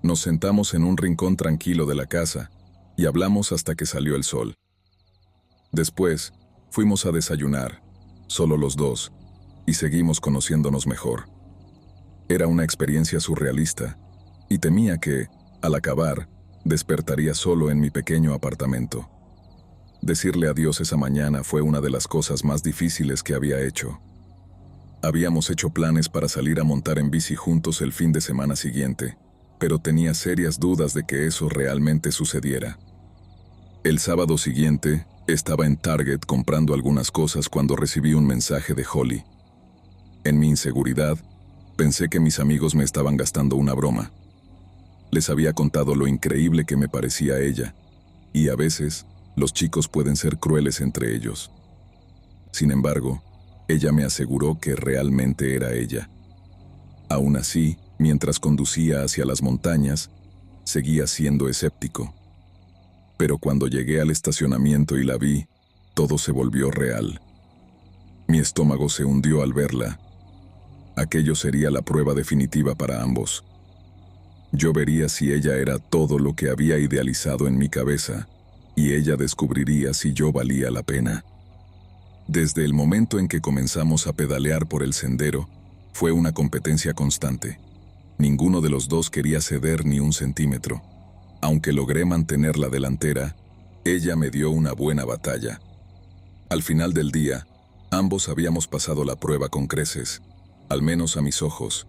Nos sentamos en un rincón tranquilo de la casa y hablamos hasta que salió el sol. Después, Fuimos a desayunar, solo los dos, y seguimos conociéndonos mejor. Era una experiencia surrealista, y temía que, al acabar, despertaría solo en mi pequeño apartamento. Decirle adiós esa mañana fue una de las cosas más difíciles que había hecho. Habíamos hecho planes para salir a montar en bici juntos el fin de semana siguiente, pero tenía serias dudas de que eso realmente sucediera. El sábado siguiente, estaba en Target comprando algunas cosas cuando recibí un mensaje de Holly. En mi inseguridad, pensé que mis amigos me estaban gastando una broma. Les había contado lo increíble que me parecía ella, y a veces, los chicos pueden ser crueles entre ellos. Sin embargo, ella me aseguró que realmente era ella. Aún así, mientras conducía hacia las montañas, seguía siendo escéptico. Pero cuando llegué al estacionamiento y la vi, todo se volvió real. Mi estómago se hundió al verla. Aquello sería la prueba definitiva para ambos. Yo vería si ella era todo lo que había idealizado en mi cabeza, y ella descubriría si yo valía la pena. Desde el momento en que comenzamos a pedalear por el sendero, fue una competencia constante. Ninguno de los dos quería ceder ni un centímetro. Aunque logré mantener la delantera, ella me dio una buena batalla. Al final del día, ambos habíamos pasado la prueba con creces, al menos a mis ojos.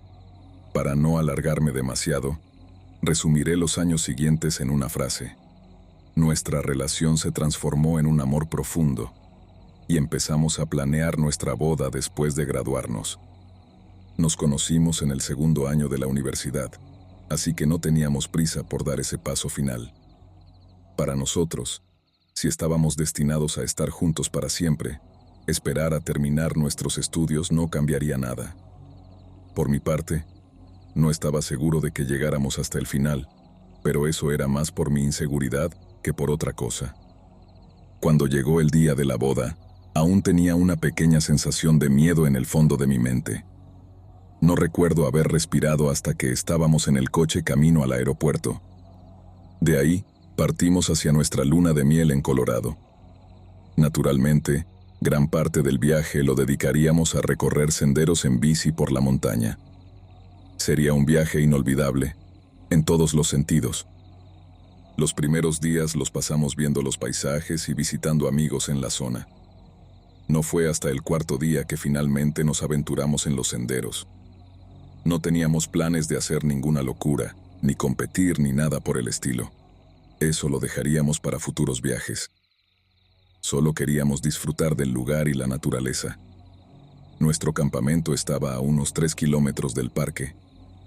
Para no alargarme demasiado, resumiré los años siguientes en una frase. Nuestra relación se transformó en un amor profundo, y empezamos a planear nuestra boda después de graduarnos. Nos conocimos en el segundo año de la universidad, así que no teníamos prisa por dar ese paso final. Para nosotros, si estábamos destinados a estar juntos para siempre, esperar a terminar nuestros estudios no cambiaría nada. Por mi parte, no estaba seguro de que llegáramos hasta el final, pero eso era más por mi inseguridad que por otra cosa. Cuando llegó el día de la boda, aún tenía una pequeña sensación de miedo en el fondo de mi mente. No recuerdo haber respirado hasta que estábamos en el coche camino al aeropuerto. De ahí, partimos hacia nuestra luna de miel en Colorado. Naturalmente, gran parte del viaje lo dedicaríamos a recorrer senderos en bici por la montaña. Sería un viaje inolvidable, en todos los sentidos. Los primeros días los pasamos viendo los paisajes y visitando amigos en la zona. No fue hasta el cuarto día que finalmente nos aventuramos en los senderos. No teníamos planes de hacer ninguna locura, ni competir ni nada por el estilo. Eso lo dejaríamos para futuros viajes. Solo queríamos disfrutar del lugar y la naturaleza. Nuestro campamento estaba a unos 3 kilómetros del parque,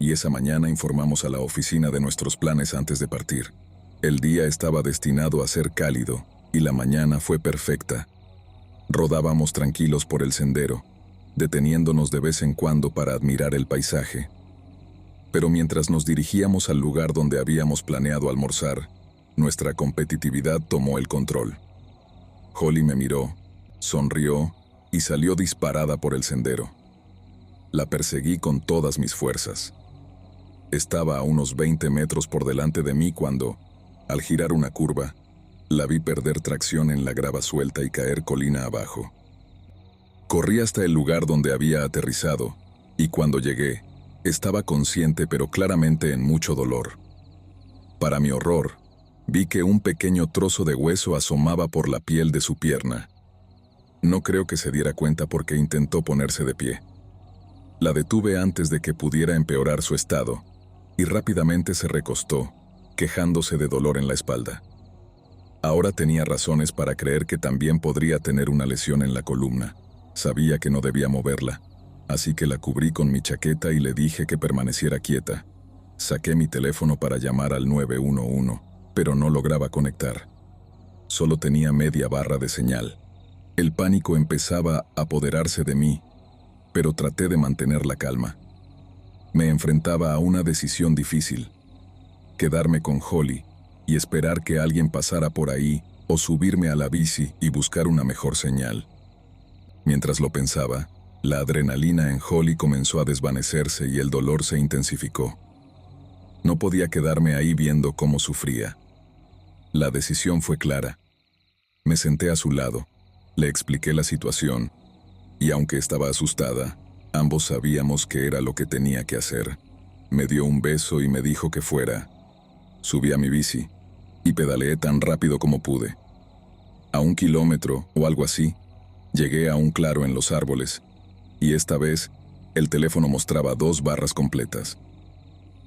y esa mañana informamos a la oficina de nuestros planes antes de partir. El día estaba destinado a ser cálido, y la mañana fue perfecta. Rodábamos tranquilos por el sendero, deteniéndonos de vez en cuando para admirar el paisaje. Pero mientras nos dirigíamos al lugar donde habíamos planeado almorzar, nuestra competitividad tomó el control. Holly me miró, sonrió y salió disparada por el sendero. La perseguí con todas mis fuerzas. Estaba a unos 20 metros por delante de mí cuando, al girar una curva, la vi perder tracción en la grava suelta y caer colina abajo. Corrí hasta el lugar donde había aterrizado, y cuando llegué, estaba consciente pero claramente en mucho dolor. Para mi horror, vi que un pequeño trozo de hueso asomaba por la piel de su pierna. No creo que se diera cuenta porque intentó ponerse de pie. La detuve antes de que pudiera empeorar su estado, y rápidamente se recostó, quejándose de dolor en la espalda. Ahora tenía razones para creer que también podría tener una lesión en la columna. Sabía que no debía moverla, así que la cubrí con mi chaqueta y le dije que permaneciera quieta. Saqué mi teléfono para llamar al 911, pero no lograba conectar. Solo tenía media barra de señal. El pánico empezaba a apoderarse de mí, pero traté de mantener la calma. Me enfrentaba a una decisión difícil: quedarme con Holly y esperar que alguien pasara por ahí, o subirme a la bici y buscar una mejor señal. Mientras lo pensaba, la adrenalina en Holly comenzó a desvanecerse y el dolor se intensificó. No podía quedarme ahí viendo cómo sufría. La decisión fue clara. Me senté a su lado, Le expliqué la situación, y aunque estaba asustada, ambos sabíamos que era lo que tenía que hacer. Me dio un beso y me dijo que fuera. Subí a mi bici y pedaleé tan rápido como pude. A 1 kilómetro o algo así, llegué a un claro en los árboles, y esta vez el teléfono mostraba 2 barras completas.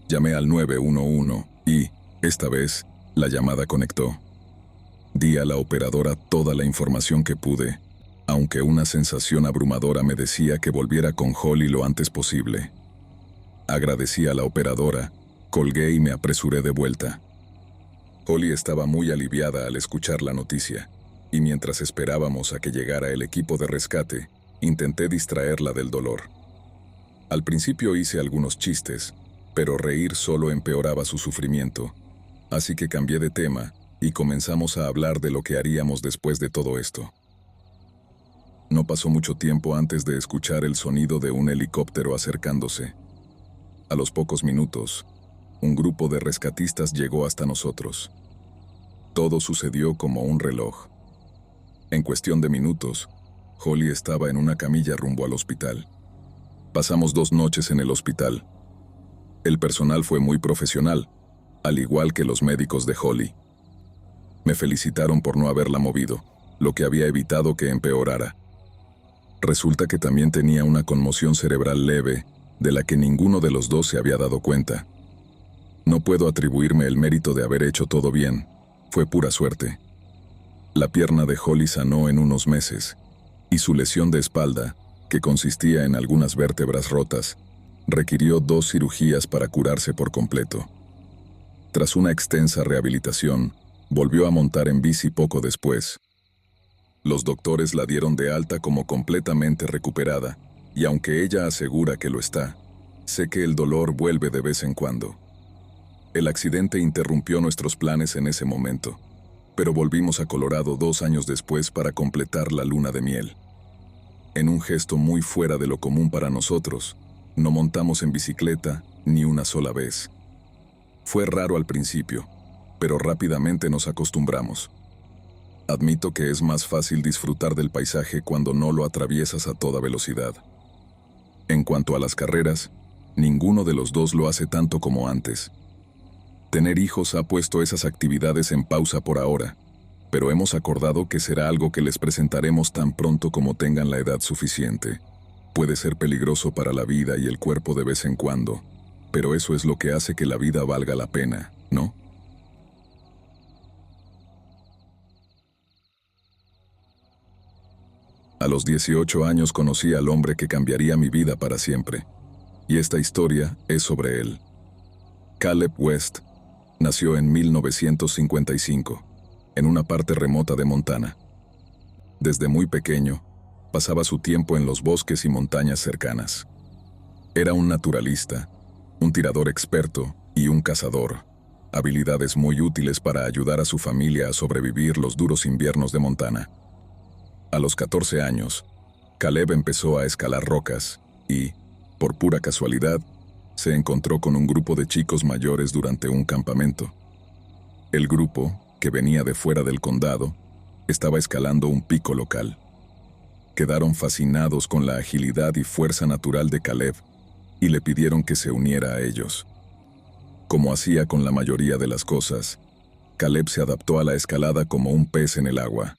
Llamé al 911 y, esta vez, la llamada conectó. Di a la operadora toda la información que pude, aunque una sensación abrumadora me decía que volviera con Holly lo antes posible. Agradecí a la operadora, colgué y me apresuré de vuelta. Holly estaba muy aliviada al escuchar la noticia, y mientras esperábamos a que llegara el equipo de rescate, intenté distraerla del dolor. Al principio hice algunos chistes, pero reír solo empeoraba su sufrimiento, así que cambié de tema y comenzamos a hablar de lo que haríamos después de todo esto. No pasó mucho tiempo antes de escuchar el sonido de un helicóptero acercándose. A los pocos minutos, un grupo de rescatistas llegó hasta nosotros. Todo sucedió como un reloj. En cuestión de minutos, Holly estaba en una camilla rumbo al hospital. Pasamos 2 noches en el hospital. El personal fue muy profesional, al igual que los médicos de Holly. Me felicitaron por no haberla movido, lo que había evitado que empeorara. Resulta que también tenía una conmoción cerebral leve, de la que ninguno de los dos se había dado cuenta. No puedo atribuirme el mérito de haber hecho todo bien, fue pura suerte. La pierna de Holly sanó en unos meses, y su lesión de espalda, que consistía en algunas vértebras rotas, requirió 2 cirugías para curarse por completo. Tras una extensa rehabilitación, volvió a montar en bici poco después. Los doctores la dieron de alta como completamente recuperada, y aunque ella asegura que lo está, sé que el dolor vuelve de vez en cuando. El accidente interrumpió nuestros planes en ese momento, pero volvimos a Colorado 2 años después para completar la luna de miel. En un gesto muy fuera de lo común para nosotros, no montamos en bicicleta ni una sola vez. Fue raro al principio, pero rápidamente nos acostumbramos. Admito que es más fácil disfrutar del paisaje cuando no lo atraviesas a toda velocidad. En cuanto a las carreras, ninguno de los dos lo hace tanto como antes. Tener hijos ha puesto esas actividades en pausa por ahora, pero hemos acordado que será algo que les presentaremos tan pronto como tengan la edad suficiente. Puede ser peligroso para la vida y el cuerpo de vez en cuando, pero eso es lo que hace que la vida valga la pena, ¿no? A los 18 años conocí al hombre que cambiaría mi vida para siempre, y esta historia es sobre él. Caleb West nació en 1955, en una parte remota de Montana. Desde muy pequeño, pasaba su tiempo en los bosques y montañas cercanas. Era un naturalista, un tirador experto y un cazador, habilidades muy útiles para ayudar a su familia a sobrevivir los duros inviernos de Montana. A los 14 años, Caleb empezó a escalar rocas y, por pura casualidad, se encontró con un grupo de chicos mayores durante un campamento. El grupo, que venía de fuera del condado, estaba escalando un pico local. Quedaron fascinados con la agilidad y fuerza natural de Caleb y le pidieron que se uniera a ellos. Como hacía con la mayoría de las cosas, Caleb se adaptó a la escalada como un pez en el agua.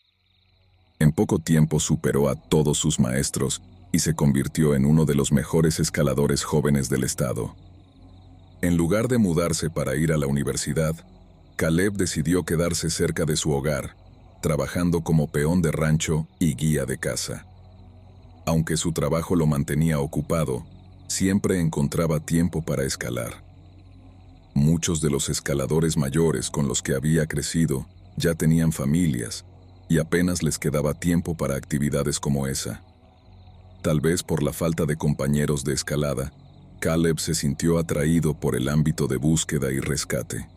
En poco tiempo superó a todos sus maestros y se convirtió en uno de los mejores escaladores jóvenes del estado. En lugar de mudarse para ir a la universidad, Caleb decidió quedarse cerca de su hogar, trabajando como peón de rancho y guía de caza. Aunque su trabajo lo mantenía ocupado, siempre encontraba tiempo para escalar. Muchos de los escaladores mayores con los que había crecido ya tenían familias, y apenas les quedaba tiempo para actividades como esa. Tal vez por la falta de compañeros de escalada, Caleb se sintió atraído por el ámbito de búsqueda y rescate.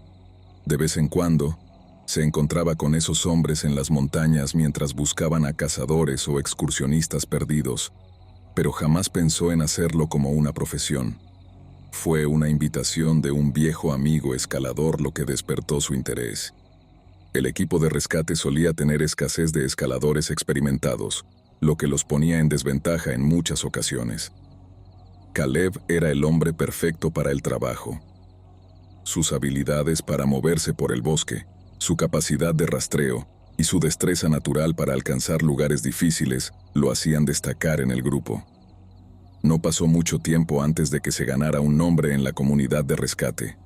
De vez en cuando, se encontraba con esos hombres en las montañas mientras buscaban a cazadores o excursionistas perdidos, pero jamás pensó en hacerlo como una profesión. Fue una invitación de un viejo amigo escalador lo que despertó su interés. El equipo de rescate solía tener escasez de escaladores experimentados, lo que los ponía en desventaja en muchas ocasiones. Caleb era el hombre perfecto para el trabajo. Sus habilidades para moverse por el bosque, su capacidad de rastreo y su destreza natural para alcanzar lugares difíciles lo hacían destacar en el grupo. No pasó mucho tiempo antes de que se ganara un nombre en la comunidad de rescate.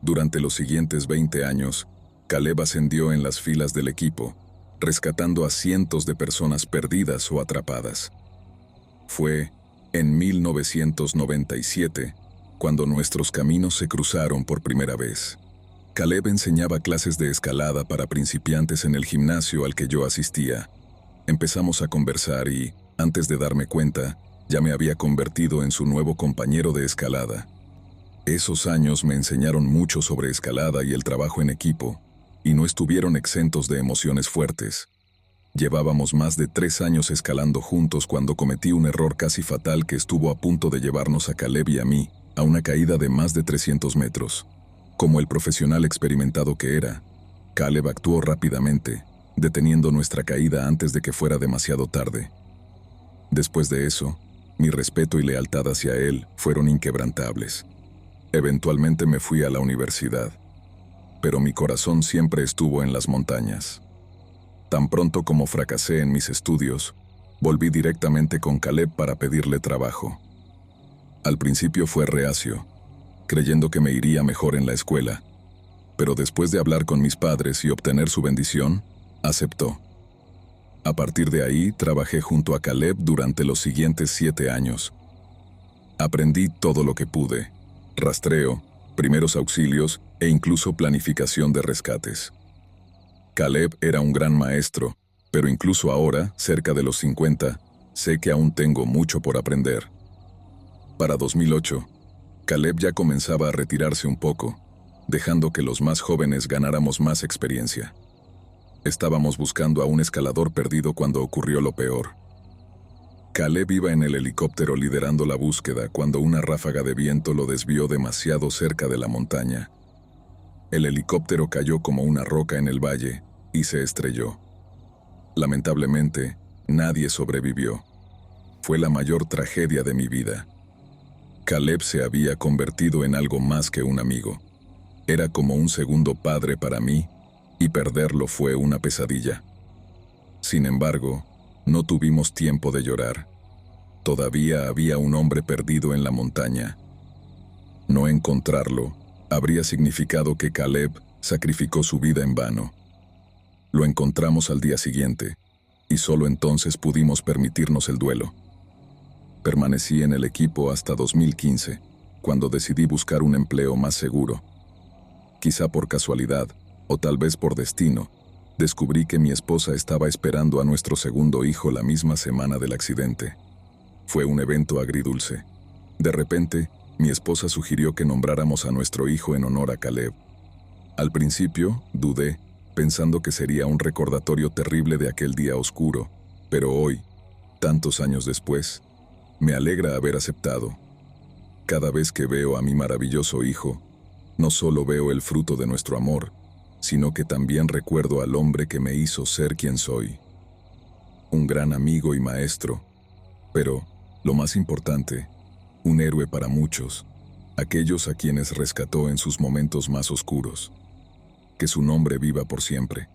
Durante los siguientes 20 años, Caleb ascendió en las filas del equipo, rescatando a cientos de personas perdidas o atrapadas. Fue en 1997 cuando nuestros caminos se cruzaron por primera vez. Caleb enseñaba clases de escalada para principiantes en el gimnasio al que yo asistía. Empezamos a conversar y, antes de darme cuenta, ya me había convertido en su nuevo compañero de escalada. Esos años me enseñaron mucho sobre escalada y el trabajo en equipo, y no estuvieron exentos de emociones fuertes. Llevábamos más de 3 años escalando juntos cuando cometí un error casi fatal que estuvo a punto de llevarnos a Caleb y a mí a una caída de más de 300 metros. Como el profesional experimentado que era, Caleb actuó rápidamente, deteniendo nuestra caída antes de que fuera demasiado tarde. Después de eso, mi respeto y lealtad hacia él fueron inquebrantables. Eventualmente me fui a la universidad, pero mi corazón siempre estuvo en las montañas. Tan pronto como fracasé en mis estudios, volví directamente con Caleb para pedirle trabajo. Al principio fue reacio, creyendo que me iría mejor en la escuela, pero después de hablar con mis padres y obtener su bendición, aceptó. A partir de ahí, trabajé junto a Caleb durante los siguientes 7 años. Aprendí todo lo que pude: rastreo, primeros auxilios e incluso planificación de rescates. Caleb era un gran maestro, pero incluso ahora, cerca de los 50, sé que aún tengo mucho por aprender. Para 2008, Caleb ya comenzaba a retirarse un poco, dejando que los más jóvenes ganáramos más experiencia. Estábamos buscando a un escalador perdido cuando ocurrió lo peor. Caleb iba en el helicóptero liderando la búsqueda cuando una ráfaga de viento lo desvió demasiado cerca de la montaña. El helicóptero cayó como una roca en el valle y se estrelló. Lamentablemente, nadie sobrevivió. Fue la mayor tragedia de mi vida. Caleb se había convertido en algo más que un amigo. Era como un segundo padre para mí, y perderlo fue una pesadilla. Sin embargo, no tuvimos tiempo de llorar. Todavía había un hombre perdido en la montaña. No encontrarlo habría significado que Caleb sacrificó su vida en vano. Lo encontramos al día siguiente, y solo entonces pudimos permitirnos el duelo. Permanecí en el equipo hasta 2015, cuando decidí buscar un empleo más seguro. Quizá por casualidad, o tal vez por destino, descubrí que mi esposa estaba esperando a nuestro segundo hijo la misma semana del accidente. Fue un evento agridulce. De repente, mi esposa sugirió que nombráramos a nuestro hijo en honor a Caleb. Al principio, dudé, pensando que sería un recordatorio terrible de aquel día oscuro, pero hoy, tantos años después, me alegra haber aceptado. Cada vez que veo a mi maravilloso hijo, no solo veo el fruto de nuestro amor, sino que también recuerdo al hombre que me hizo ser quien soy. Un gran amigo y maestro, pero, lo más importante, un héroe para muchos, aquellos a quienes rescató en sus momentos más oscuros. Que su nombre viva por siempre.